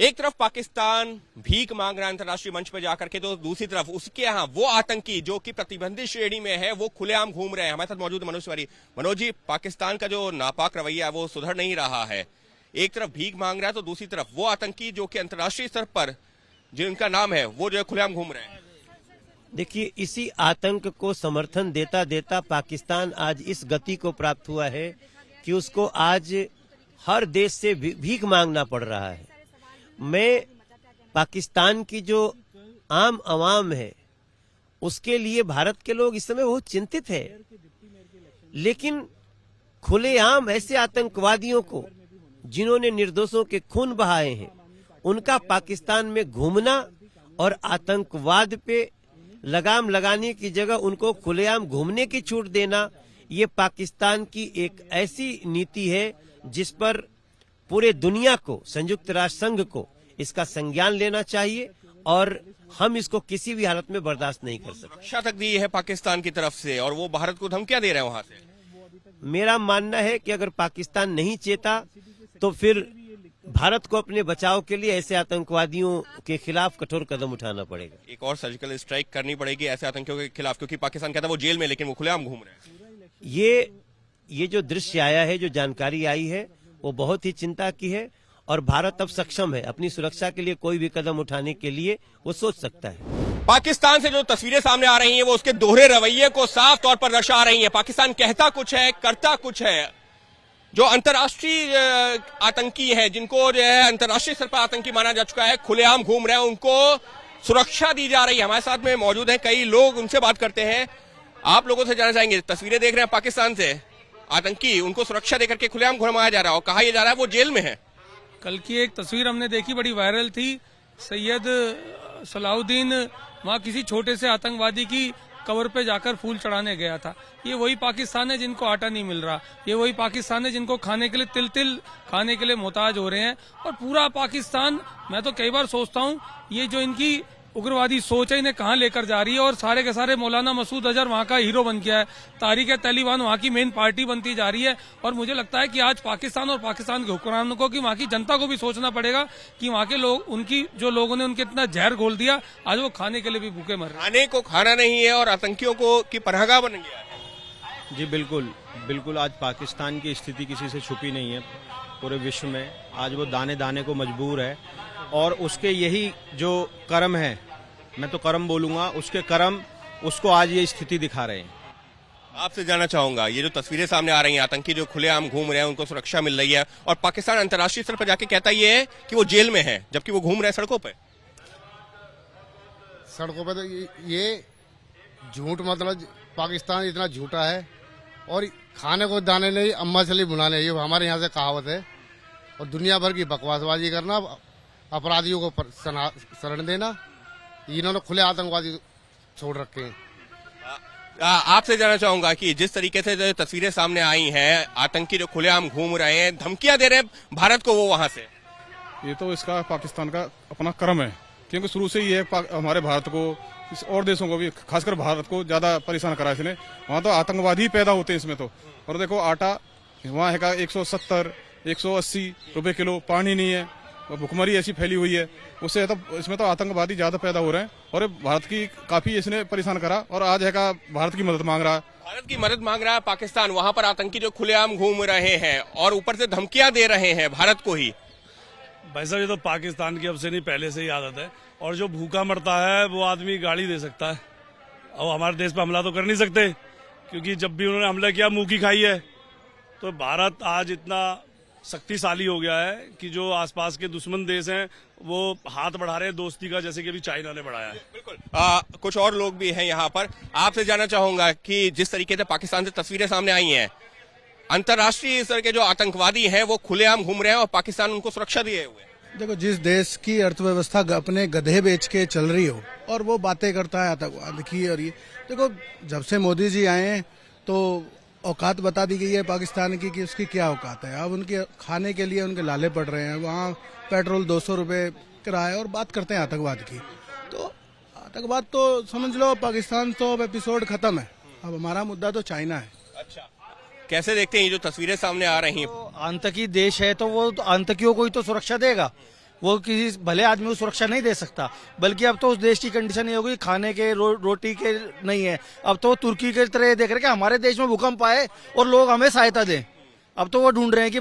एक तरफ पाकिस्तान भीख मांग रहा है अंतर्राष्ट्रीय मंच पर जाकर के, तो दूसरी तरफ उसके यहाँ वो आतंकी जो कि प्रतिबंधित श्रेणी में है वो खुलेआम घूम रहे हैं। हमारे साथ मौजूद मनोज तिवारी। मनोज जी, पाकिस्तान का जो नापाक रवैया है वो सुधर नहीं रहा है। एक तरफ भीख मांग रहा है तो दूसरी तरफ वो आतंकी जो कि अंतर्राष्ट्रीय स्तर पर जिनका नाम है वो जो है खुलेआम घूम रहे हैं। देखिए, इसी आतंक को समर्थन देता देता पाकिस्तान आज इस गति को प्राप्त हुआ है कि उसको आज हर देश से भीख मांगना पड़ रहा है। मैं पाकिस्तान की जो आम आवाम है उसके लिए भारत के लोग इस समय बहुत चिंतित है, लेकिन खुलेआम ऐसे आतंकवादियों को जिन्होंने निर्दोषों के खून बहाए हैं उनका पाकिस्तान में घूमना और आतंकवाद पे लगाम लगाने की जगह उनको खुलेआम घूमने की छूट देना, ये पाकिस्तान की एक ऐसी नीति है जिस पर पूरे दुनिया को, संयुक्त राष्ट्र संघ को इसका संज्ञान लेना चाहिए और हम इसको किसी भी हालत में बर्दाश्त नहीं कर सकते। रक्षा तक दी है पाकिस्तान की तरफ से और वो भारत को धमकियां दे रहे हैं वहां से। मेरा मानना है कि अगर पाकिस्तान नहीं चेता तो फिर भारत को अपने बचाव के लिए ऐसे आतंकवादियों के खिलाफ कठोर कदम उठाना पड़ेगा। एक और सर्जिकल स्ट्राइक करनी पड़ेगी ऐसे आतंकियों के खिलाफ, क्योंकि पाकिस्तान कहता है वो जेल में, लेकिन वो खुलेआम घूम रहे हैं। ये जो दृश्य आया है, जो जानकारी आई है, वो बहुत ही चिंता की है और भारत अब सक्षम है अपनी सुरक्षा के लिए कोई भी कदम उठाने के लिए वो सोच सकता है। पाकिस्तान से जो तस्वीरें सामने आ रही हैं वो उसके दोहरे रवैये को साफ तौर पर दर्शा रही हैं। पाकिस्तान कहता कुछ है, करता कुछ है। जो अंतर्राष्ट्रीय आतंकी है, जिनको जो है अंतर्राष्ट्रीय स्तर पर आतंकी माना जा चुका है, खुलेआम घूम रहे हैं, उनको सुरक्षा दी जा रही है। हमारे साथ में मौजूद हैं कई लोग, उनसे बात करते हैं। आप लोगों से जानना चाहेंगे, तस्वीरें देख रहे हैं पाकिस्तान से, आतंकी उनको सुरक्षा देकर के खुलेआम घुमाया जा रहा है और कहा यह जा रहा है वो जेल में है। कल की एक तस्वीर हमने देखी, बड़ी वायरल थी। सैयद सलाउद्दीन वहाँ किसी छोटे से आतंकवादी की कब्र पे जाकर फूल चढ़ाने गया था। ये वही पाकिस्तान है जिनको आटा नहीं मिल रहा, ये वही पाकिस्तान है जिनको खाने के लिए तिल तिल खाने के लिए मोहताज हो रहे हैं। और पूरा पाकिस्तान, मैं तो कई बार सोचता हूँ ये जो इनकी उग्रवादी सोच है इन्हें कहाँ लेकर जा रही है। और सारे के सारे मौलाना मसूद अजहर वहाँ का हीरो बन गया है, तारीक-ए-तालिबान वहाँ की मेन पार्टी बनती जा रही है। और मुझे लगता है कि आज पाकिस्तान और पाकिस्तान के हुक्मरानों को, कि वहाँ की जनता को भी सोचना पड़ेगा कि वहाँ के लोग, उनकी जो लोगों ने उनके इतना जहर घोल दिया, आज वो खाने के लिए भी भूखे मर रहे हैं। खाने को खाना नहीं है और आतंकियों को की पनाहगाह बन गया है। जी बिल्कुल बिल्कुल, आज पाकिस्तान की स्थिति किसी से छुपी नहीं है। पूरे विश्व में आज वो दाने दाने को मजबूर है और उसके यही जो कर्म है, मैं तो कर्म बोलूंगा, उसके कर्म उसको आज ये स्थिति दिखा रहे हैं। आपसे जानना चाहूंगा, ये जो तस्वीरें सामने आ रही हैं, आतंकी जो खुलेआम घूम रहे हैं उनको सुरक्षा मिल रही है और पाकिस्तान अंतर्राष्ट्रीय स्तर पर जाके कहता ये है कि वो जेल में है, जबकि वो घूम रहे हैं सड़कों पे। सड़कों पे तो ये झूठ, मतलब पाकिस्तान इतना झूठा है। और खाने को दाने नहीं, अम्मा चली बुनाने, ये हमारे यहाँ से कहावत है। और दुनिया भर की बकवासबाजी करना, अपराधियों को शरण देना, इन्होंने खुले आतंकवादी छोड़ रखे हैं। आपसे जानना चाहूंगा कि जिस तरीके से जो तस्वीरें सामने आई हैं, आतंकी जो खुलेआम घूम रहे हैं, धमकियां दे रहे हैं भारत को, वो वहां से, ये तो इसका पाकिस्तान का अपना कर्म है, क्योंकि शुरू से ही हमारे भारत को, और देशों को भी, खासकर भारत को ज्यादा परेशान करा इसने। वहाँ तो आतंकवादी पैदा होते हैं इसमें तो। और देखो आटा वहाँ है का 170 180 रुपए किलो, पानी नहीं है, भुखमरी ऐसी फैली हुई है, उससे तो इसमें तो आतंकवादी ज्यादा पैदा हो रहे हैं। और भारत की काफी इसने परेशान करा और आज है का भारत की मदद मांग रहा है। भारत की मदद मांग रहा है पाकिस्तान, वहां पर आतंकी जो खुलेआम घूम रहे हैं और ऊपर से धमकियां दे रहे हैं भारत को ही। भाई साहब, ये तो पाकिस्तान की अब से नहीं, पहले से ही आदत है। और जो भूखा मरता है वो आदमी गाली दे सकता है, और हमारे देश पर हमला तो कर नहीं सकते, क्योंकि जब भी उन्होंने हमला किया मुंह की खाई है। तो भारत आज इतना शक्तिशाली हो गया है कि जो आसपास के दुश्मन देश हैं वो हाथ बढ़ा रहे हैं दोस्ती का, जैसे कि अभी चाइना ने बढ़ाया है। बिल्कुल। कुछ और लोग भी हैं यहाँ पर। आपसे जानना चाहूंगा कि जिस तरीके से पाकिस्तान से तस्वीरें सामने आई हैं, अंतर्राष्ट्रीय स्तर के जो आतंकवादी हैं वो खुलेआम घूम रहे हैं और पाकिस्तान उनको सुरक्षा दिए हुए। देखो, जिस देश की अर्थव्यवस्था अपने गधे बेच के चल रही हो और वो बातें करता है आतंकवाद की, और ये देखो जब से मोदी जी आए हैं तो औकात बता दी गई है पाकिस्तान की कि उसकी क्या औकात है। अब उनके खाने के लिए उनके लाले पड़ रहे हैं, वहाँ पेट्रोल 200 रुपये किराया, और बात करते हैं आतंकवाद की। तो आतंकवाद तो समझ लो पाकिस्तान तो अब एपिसोड खत्म है, अब हमारा मुद्दा तो चाइना है। अच्छा, कैसे देखते हैं ये जो तस्वीरें सामने आ रही हैं? तो आतंकी देश है तो वो आतंकियों को ही तो सुरक्षा देगा। वो किसी भले आदमी को सुरक्षा नहीं दे सकता, बल्कि अब तो उस देश की कंडीशन ये होगी खाने के रोटी के नहीं है। अब तो तुर्की के तरह देख रहे हैं कि हमारे देश में भूकंप आए और लोग हमें सहायता दें। अब तो वो ढूंढ रहे हैं कि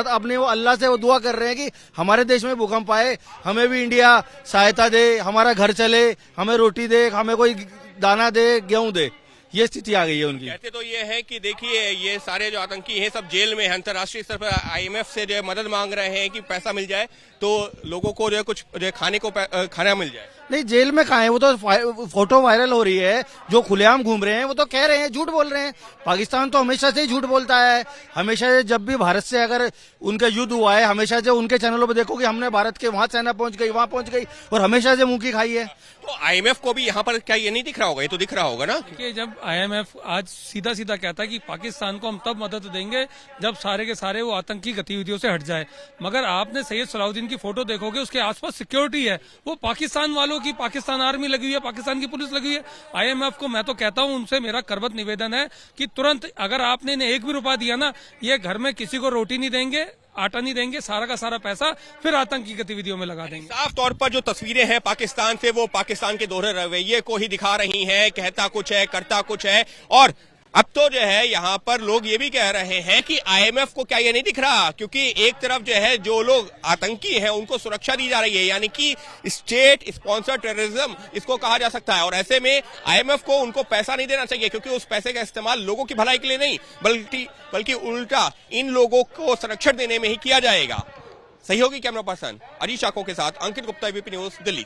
अपने वो अल्लाह से वो दुआ कर रहे हैं कि हमारे देश में भूकंप आए, हमें भी इंडिया सहायता दे, हमारा घर चले, हमें रोटी दे, हमें कोई दाना दे, गेहूं दे। ये स्थिति आ गई है उनकी। कहते तो ये है कि देखिए ये सारे जो आतंकी हैं सब जेल में हैं, अंतर्राष्ट्रीय स्तर पर IMF से जो है मदद मांग रहे हैं कि पैसा मिल जाए तो लोगों को जो है कुछ जो है खाने को खाना मिल जाए। नहीं, जेल में कहाँ है, वो तो फोटो वायरल हो रही है, जो खुलेआम घूम रहे हैं वो तो कह रहे हैं, झूठ बोल रहे हैं। पाकिस्तान तो हमेशा से ही झूठ बोलता है, हमेशा जब भी भारत से अगर उनका युद्ध हुआ है, हमेशा से उनके चैनलों पर देखो कि हमने भारत के वहां सेना पहुंच गई, वहां पहुंच गई, और हमेशा से मुंह की खाई है। तो IMF को भी यहाँ पर क्या ये नहीं दिख रहा होगा? ये तो दिख रहा होगा ना कि जब IMF आज सीधा सीधा कहता है कि पाकिस्तान को हम तब मदद देंगे जब सारे के सारे वो आतंकी गतिविधियों से हट जाए, मगर आपने सैयद सलाउद्दीन की फोटो देखोगे, उसके आसपास सिक्योरिटी है, वो पाकिस्तान वालों की, पाकिस्तान आर्मी लगी हुई है, पाकिस्तान की पुलिस लगी हुई है। IMF को मैं तो कहता हूं, उनसे मेरा करबत निवेदन है कि तुरंत अगर आपने इन्हें एक भी रुपया दिया ना, ये घर में किसी को रोटी नहीं देंगे, आटा नहीं देंगे, सारा का सारा पैसा फिर आतंकी गतिविधियों में लगा देंगे। साफ तौर पर जो तस्वीरें हैं पाकिस्तान से, वो पाकिस्तान के दोहरे रवैये को ही दिखा रही हैं। कहता कुछ है, करता कुछ है। और अब तो जो है यहाँ पर लोग ये भी कह रहे हैं कि IMF को क्या ये नहीं दिख रहा, क्योंकि एक तरफ जो है जो लोग आतंकी हैं उनको सुरक्षा दी जा रही है, यानी कि स्टेट स्पॉन्सर टेररिज्म इसको कहा जा सकता है। और ऐसे में IMF को उनको पैसा नहीं देना चाहिए, क्योंकि उस पैसे का इस्तेमाल लोगों की भलाई के लिए नहीं बल्कि उल्टा इन लोगों को संरक्षण देने में ही किया जाएगा। सहयोगी कैमरा पर्सन अजीत चाको के साथ अंकित गुप्ता, ABP न्यूज, दिल्ली।